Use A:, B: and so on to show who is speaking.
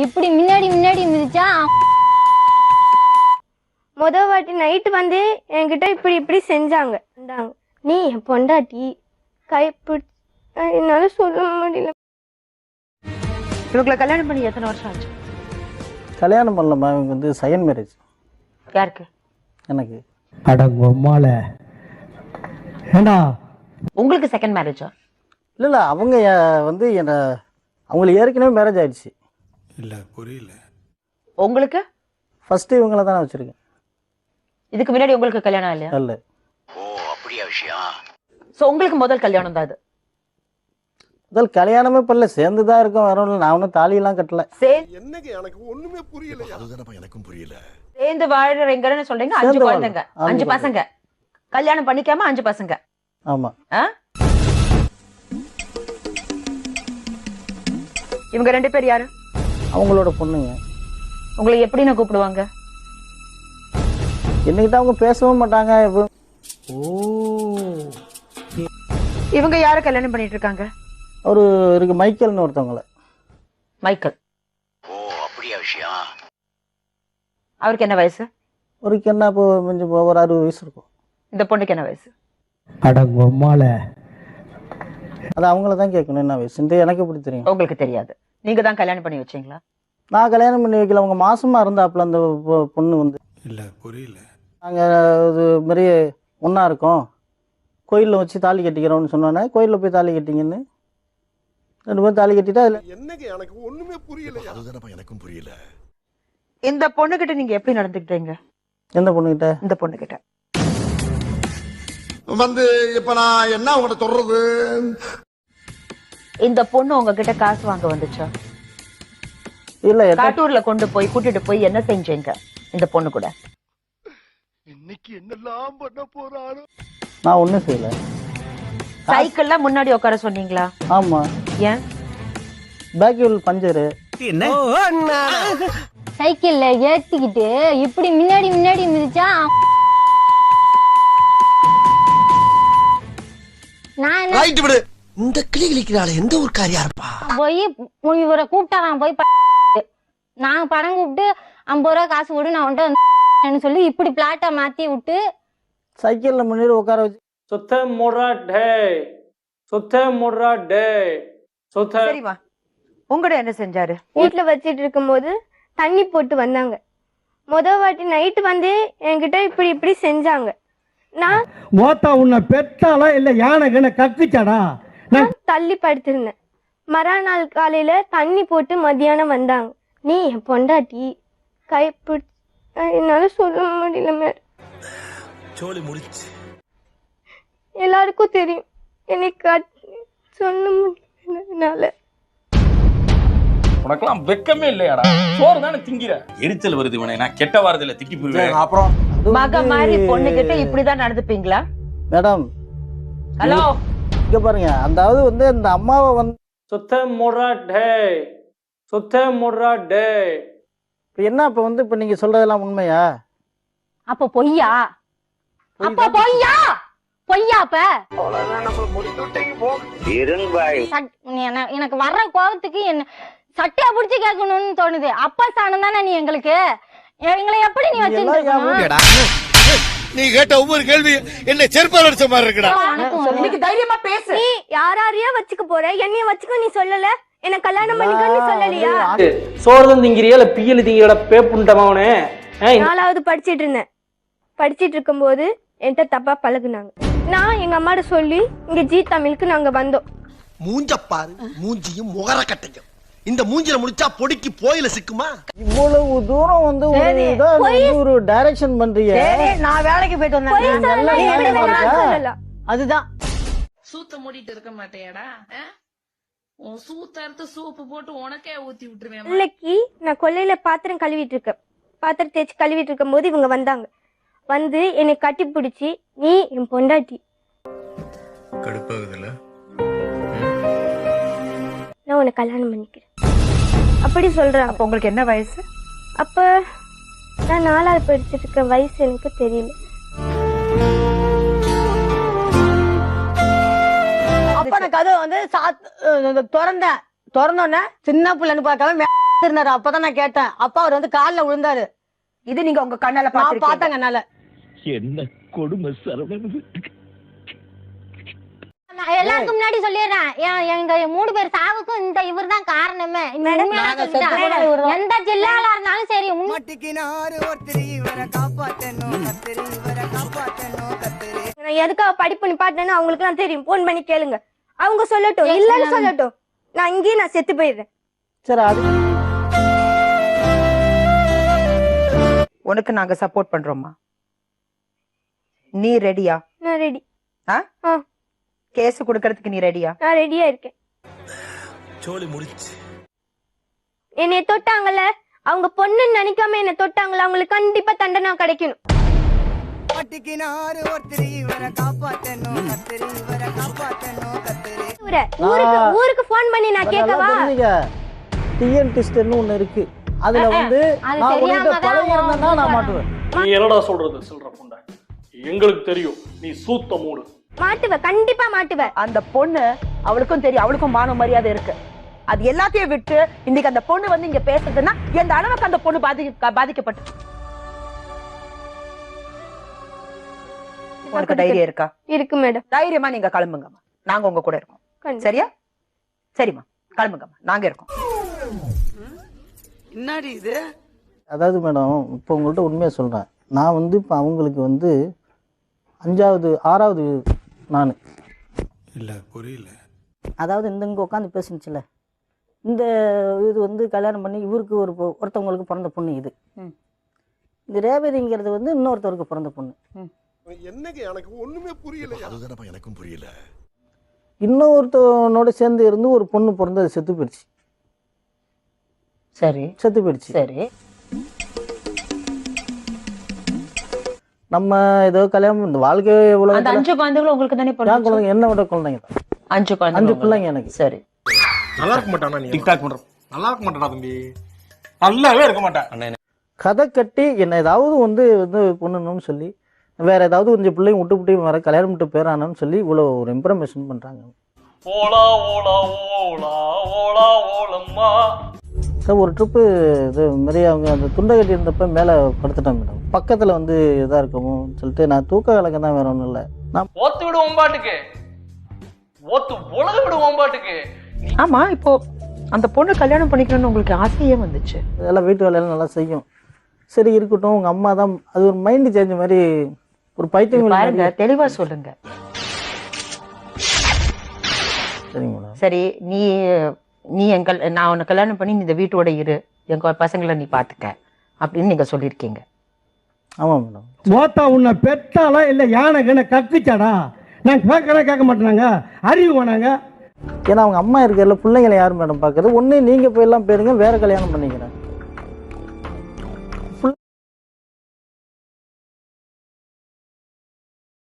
A: இப்படி முன்னாடி முன்னாடி மிதிச்சா
B: வாட்டி நைட்டு வந்து என்கிட்ட இப்படி இப்படி செஞ்சாங்க. நீ என் பொண்டாட்டி கைப்பிடி என்னால சொல்ல முடியல.
C: இவங்களை கல்யாணம் பண்ணி எத்தனை வருஷம் ஆச்சு?
D: கல்யாணம் பண்ணலம்மா, இவங்க வந்து செகண்ட் மேரேஜ்.
C: யாருக்கு?
D: எனக்கு.
E: அடங்கம்மால ஏண்டா
C: உங்களுக்கு செகண்ட் மேரேஜா?
D: இல்லை அவங்க வந்து என்ன அவங்களுக்கு ஏற்கனவே மேரேஜ் ஆயிடுச்சு.
F: இல்லை புரியல.
C: உங்களுக்கு
D: ஃபர்ஸ்ட் இவங்கள தான் வச்சிருக்கேன்.
C: இதுக்கு முன்னாடி உங்களுக்கு கல்யாணம் இல்லையா?
D: இல்லை.
F: ஓ அப்படியா விஷயம்.
C: சோ உங்களுக்கு முதல் கல்யாணம் தான் இது?
D: முதல் கல்யாணமே பண்ணல, சேர்ந்து தான் இருக்கோம். வேற ஒன்றும், நான் ஒன்றும் தாலியெல்லாம் கட்டல.
F: என்னங்க எனக்கு ஒண்ணுமே புரியல. அதுதானப்பா எனக்கும் புரியல.
C: சேர்ந்து வாழ்றீங்கன்னு சொல்றீங்க. 5 குழந்தைங்க, 5 பசங்க, கல்யாணம் பண்ணிக்காம 5 பசங்க.
D: ஆமா.
C: இவங்க 2 பேர் யாரு?
D: அவங்களோட பொண்ணுங்க.
C: உங்களை எப்படின்னு கூப்பிடுவாங்க?
D: என்னகிட்ட அவங்க பேசவும் மாட்டாங்க.
C: இவங்க யாரு கல்யாணம் பண்ணிட்டு இருக்காங்க?
D: அவரு இருக்கு, மைக்கேல்னு ஒருத்தவங்கள.
C: மைக்கேல்.
F: ஓ அப்படியா விஷயம்.
C: அவருக்கு என்ன வயசு?
D: அவருக்கு என்ன இப்போ கொஞ்சம் ஒரு 60 வயசு இருக்கும்.
C: இந்த பொண்ணுக்கு என்ன வயசு?
E: அடங்கம்மால
D: அது அவங்கள தான் கேட்கணும் என்ன வயசுன்ட்டு. எனக்கு எப்படி தெரியும்?
C: உங்களுக்கு தெரியாது. நீங்க தான் கல்யாணம் பண்ணி வச்சீங்களா?
D: நான் கல்யாணம் பண்ணி வைக்கல. அவங்க மாசமா இருந்தாப்புல அந்த பொண்ணு வந்து.
F: இல்லை புரியல.
D: நாங்கள் இது மாதிரி ஒன்றா இருக்கோம், கோயிலில் வச்சு தாலி கட்டிக்கிறோம்னு சொன்னோன்னே கோயிலில் போய் தாலி கட்டிங்கன்னு 2 பேரும் தாலி கட்டிட்டா. அதில்
F: என்னங்க எனக்கு ஒண்ணுமே புரியல. அதுதானப்பா எனக்கும் புரியல.
C: இந்த பொண்ணுகிட்ட நீங்க எப்படி நடந்துக்கிட்டீங்க?
D: எந்த பொண்ணுகிட்ட?
C: இந்த பொண்ணுகிட்ட
F: வந்து இப்ப நான் என்ன உங்கள்கிட்ட சொல்றது?
C: இந்த பொண்ணு உங்ககிட்ட காசு வாங்க வந்துச்சா?
D: இல்லை.
C: காட்டூர்ல கொண்டு போய் கூட்டிட்டு போய் என்ன செஞ்சீங்க இந்த பொண்ணு கூட?
F: இன்னைக்கு என்னெல்லாம் பண்ண போறாரோ.
D: நான் ஒன்றும் செய்யலை.
C: சைக்கிள்ல முன்னாடி உட்கார சொன்னீங்களா?
D: ஆமாம்.
C: ஏன்?
D: Back wheel puncture.
A: சைக்கிள்ல ஏத்திக்கிட்டு இப்படி முன்னாடி முன்னாடி மிதிச்சா நான் என்ன
G: இந்த கிளி கிளிக்கிறாள் எந்த ஒரு காரியா இருப்பா?
A: போய் இவரை கூப்பிட்டாரான் போய் நான் படம் கூப்பிட்டு 50 ரூபா காசு கொடு நான் வந்துட்டு சொல்லி இப்படி பிளாட்டா மாத்தி விட்டு
D: சைக்கிளில் முன்னாடி உட்கார வச்சு
C: சரிமா. உங்கட என்ன செஞ்சாரு?
B: வீட்டுல வச்சிட்டு இருக்கும்போது தண்ணி போட்டு வந்தாங்க. வாட்டி நைட்டு வந்து என்கிட்ட இப்படி இப்படி செஞ்சாங்க. நான்
E: மோத்தா உன்னை பெத்தாலா இல்ல யானை கத்துச்சாடா?
B: நான் தள்ளி படுத்திருந்தேன். மறுநாள் காலையில தண்ணி போட்டு மதியானம் வந்தாங்க. நீ என் பொண்டாட்டி கைப்பிடி என்னால சொல்ல முடியல மேடம். எல்லாருக்கும் தெரியும் எனக்கு சொல்ல முடியல.
H: உனக்கெல்லாம் வெக்கமே இல்லையாடா? சோறு தானே திங்கிற. எரிச்சல் வருது இவனை. நான் கெட்ட வாரத்துல திக்கி போயிருவேன்.
D: அப்புறம்
C: மக மாதிரி பொண்ணுகிட்ட இப்படிதான் நடந்துப்பீங்களா?
D: மேடம்
C: ஹலோ,
D: இங்க பாருங்க. அதாவது வந்து இந்த அம்மாவை வந்து என்ன இப்ப வந்து இப்ப நீங்க சொல்றதெல்லாம் உண்மையா?
A: அப்ப பொய்யா? அப்ப பொய்யா? பொய்யா? அப்ப எனக்கு வர்ற கோபத்துக்கு என்ன சட்டையா புடிச்சு கேட்கணும்னு தோணுது. அப்பா ஸ்தானம் தானே நீ எங்களுக்கு. எங்களை எப்படி நீ வச்சிருக்க?
F: நீ கேட்ட ஒவ்வொரு கேள்வி என்ன செருப்பால் அடிச்ச மாதிரி இருக்குடா.
C: இன்னைக்கு தைரியமா பேசு.
B: நீ யாரையா வச்சுக்க போற? என்னைய வச்சுக்க நீ சொல்லல. என்ன கல்யாணம் பண்ணிக்க நீ சொல்லலையா?
E: சோறு திங்கிறியா இல்ல பியல் திங்கிற பேப்புண்டமாவனே?
B: 4வது படிச்சிட்டு இருந்தேன். படிச்சிட்டு இருக்கும்போது என்கிட்ட தப்பா பழகுனாங்க. நான் எங்க அம்மாட்ட சொல்லி இங்க ஜி தமிழுக்கு நாங்க வந்தோம்.
G: மூஞ்சப்பாரு மூஞ்சியும் முகர கட்டையும் இந்த மூஞ்சில முடிச்சா பொடிக்கு போயில சிக்குமா?
D: இவ்வளவு தூரம் வந்து ஒரு டைரக்ஷன் பண்றீங்க.
C: நான் வேலைக்கு போயிட்டு வந்தேன். அதுதான்
I: சூத்த மூடிட்டு இருக்க மாட்டேடா. உன் சூத்த அறுத்து சூப்பு போட்டு உனக்கே ஊத்தி விட்டுருவேன்.
B: இன்னைக்கு நான் கொல்லையில பாத்திரம் கழுவிட்டு இருக்கேன். பாத்திரம் தேய்ச்சி கழுவிட்டு இருக்கும் போது இவங்க வந்தாங்க. வந்து என்னை கட்டி பிடிச்சி நீ என் பொண்டாட்டி.
F: கடுப்பாகுதுல.
B: நான் உன்னை கல்யாணம் பண்ணிக்கிறேன் அப்படி சொல்றாங்க.
C: அப்ப உங்களுக்கு என்ன வயசு?
B: அப்ப நான் 4வது படிச்சிட்டு இருக்க வயசு எனக்கு தெரியல.
C: அப்ப நான் கதவை வந்து திறந்தோன்னே சின்ன பிள்ளைன்னு பார்க்காம
J: இருந்தாரு அப்பதான் நான் கேட்டேன். அப்பா அவர் வந்து கால்ல விழுந்தாரு.
C: இது நீங்க உங்க கண்ணால
J: நான்
C: பாத்துருக்கீங்க.
J: பார்த்தேங்க என்னால.
G: என்ன கொடுமை சரவணன்.
A: நான் எல்லாருக்கும் முன்னாடி சொல்லிடுறேன், எங்க 3 பேர் சாவுக்கும் இந்த இவர் தான் காரணமே. உண்மையா சொல்லிட்டேன். எந்த ஜில்லால இருந்தாலும் சரி
B: நான் எதுக்காக படிப்பு நிப்பாட்டினேன்னு அவங்களுக்கு எல்லாம் தெரியும். போன் பண்ணி கேளுங்க. அவங்க சொல்லட்டும், இல்லன்னு சொல்லட்டும். நான் இங்கேயே நான் செத்து போயிடுறேன்.
D: சரி அது
C: உனக்கு நாங்க சப்போர்ட் பண்றோம்மா. நீ ரெடியா?
B: நான் ரெடி.
C: கேஸ் கொடுக்கறதுக்கு நீ ரெடியா?
B: நான் ரெடியா இருக்கேன்.
G: சோலி முடிச்சு.
B: என்னை தொட்டாங்கல்ல, அவங்க பொண்ணுன்னு நினைக்காம என்னை தொட்டாங்கல்ல, அவங்களுக்கு கண்டிப்பா தண்டனை கிடைக்கணும். ஊருக்கு போன் பண்ணி நான் கேட்கவா?
D: டிஎன் டெஸ்ட்னு ஒண்ணு இருக்கு. அதுல வந்து
A: அது
D: நான்
A: தெரியாம
D: உனக்கு
A: தான்
D: பழகி இருந்தா நான் மாட்டுவேன்.
E: நீ என்னடா சொல்றது சொல்ற புண்டை? எங்களுக்கு தெரியும் நீ சூத்த மூடு.
B: மாட்டுவேன், கண்டிப்பா மாட்டுவேன்.
C: அந்த பொண்ணு அவளுக்கும் தெரியும், அவளுக்கும் மான மரியாதை இருக்கு. அது எல்லாத்தையும் விட்டு இன்னைக்கு அந்த பொண்ணு வந்து இங்க பேசுறதுன்னா எந்த அளவுக்கு அந்த பொண்ணு பாதிக்கப்பட்டு. உனக்கு தைரியம் இருக்கா?
B: இருக்கு மேடம்.
C: தைரியமா நீங்க கிளம்புங்கம்மா, நாங்க உங்க கூட இருக்கோம். சரியா? சரிம்மா கிளம்புங்கம்மா, நாங்க இருக்கோம்.
J: என்னடி இது?
D: அதாவது மேடம், இப்போ உங்கள்கிட்ட உண்மையாக சொல்கிறேன். நான் வந்து இப்போ அவங்களுக்கு வந்து 5வது 6வது நான்
G: இல்ல புரியல.
D: அதாவது இங்கே உட்காந்து பேசுனுச்சுல, இந்த இது வந்து கல்யாணம் பண்ணி இவருக்கு ஒருத்தவங்களுக்கு பிறந்த பொண்ணு இது. இந்த ரேவதிங்கிறது வந்து இன்னொருத்தவருக்கு பிறந்த பொண்ணு.
G: என்னங்க எனக்கு ஒண்ணுமே புரியல. அதுதானப்பா எனக்கும் புரியல.
D: இன்னொருத்தவனோட சேர்ந்து இருந்து ஒரு பொண்ணு பிறந்தது செத்து போயிடுச்சு.
C: சரி,
D: செத்து போயிடுச்சு.
C: சரி.
D: நம்ம ஏதோ கல்யாணம் இந்த வாழ்க்கை
C: அந்த 5 குழந்தைகளும் உங்களுக்கு தானே
D: என் குழந்தைங்க, என்ன விட குழந்தைங்க தான்.
C: 5
D: பிள்ளைங்க எனக்கு.
C: சரி.
G: நல்லா இருக்க மாட்டானா நீ?
H: டிக்டாக் பண்றோம்.
G: நல்லா இருக்க மாட்டானா தம்பி? நல்லாவே இருக்க மாட்டான்.
D: கதை கட்டி என்ன ஏதாவது வந்து பொண்ணுன்னு சொல்லி வேற ஏதாவது கொஞ்சம் பிள்ளைங்க விட்டு வர கல்யாணம் விட்டு பேரானு சொல்லி இவ்வளோ ஒரு இம்ப்ரமேஷன் பண்றாங்க.
E: ஓலா ஓலா ஓலா ஓலா ஓலம்மா.
D: சார் ஒரு ட்ரிப்பு இது மாதிரி அவங்க அந்த துண்டை கட்டி இருந்தப்ப மேலே படுத்துட்டாங்க மேடம். பக்கத்தில் வந்து இதாக இருக்கமோ சொல்லிட்டு நான் தூக்க விளக்கம் தான், வேற ஒன்றும் இல்லை. நான்
E: ஓத்து விடுவோம் பாட்டுக்கு, ஓத்து உலக விடுவோம் பாட்டுக்கு.
C: ஆமா, இப்போ அந்த பொண்ணு கல்யாணம் பண்ணிக்கணும்னு உங்களுக்கு ஆசையே வந்துச்சு.
D: இதெல்லாம் வீட்டு வேலையெல்லாம் நல்லா செய்யும். சரி இருக்கட்டும், உங்கள் அம்மா தான், அது ஒரு மைண்டு சேஞ்ச் மாதிரி ஒரு பைத்தியம்
C: பாருங்க, தெளிவா சொல்லுங்க.
D: சரிங்க மேடம்.
C: சரி, நீ நான் உன்னை கல்யாணம் பண்ணி நீ இந்த வீட்டோட இரு, எங்க பசங்களை நீ பாத்துக்க அப்படின்னு நீங்க சொல்லியிருக்கீங்க.
D: ஆமாம் மேடம்.
K: மோத்தா உன்னை பெத்தாலா இல்லை யானைக்கு கத்துச்சாடா? நான் கேட்க மாட்டேனாங்க, அறிவு வேணாங்க.
D: ஏன்னா அவங்க அம்மா இருக்கிறதுல பிள்ளைங்களை யாரும் மேடம் பார்க்கறது. ஒன்று நீங்கள் போயெல்லாம் போயிருங்க, வேற கல்யாணம் பண்ணிக்க.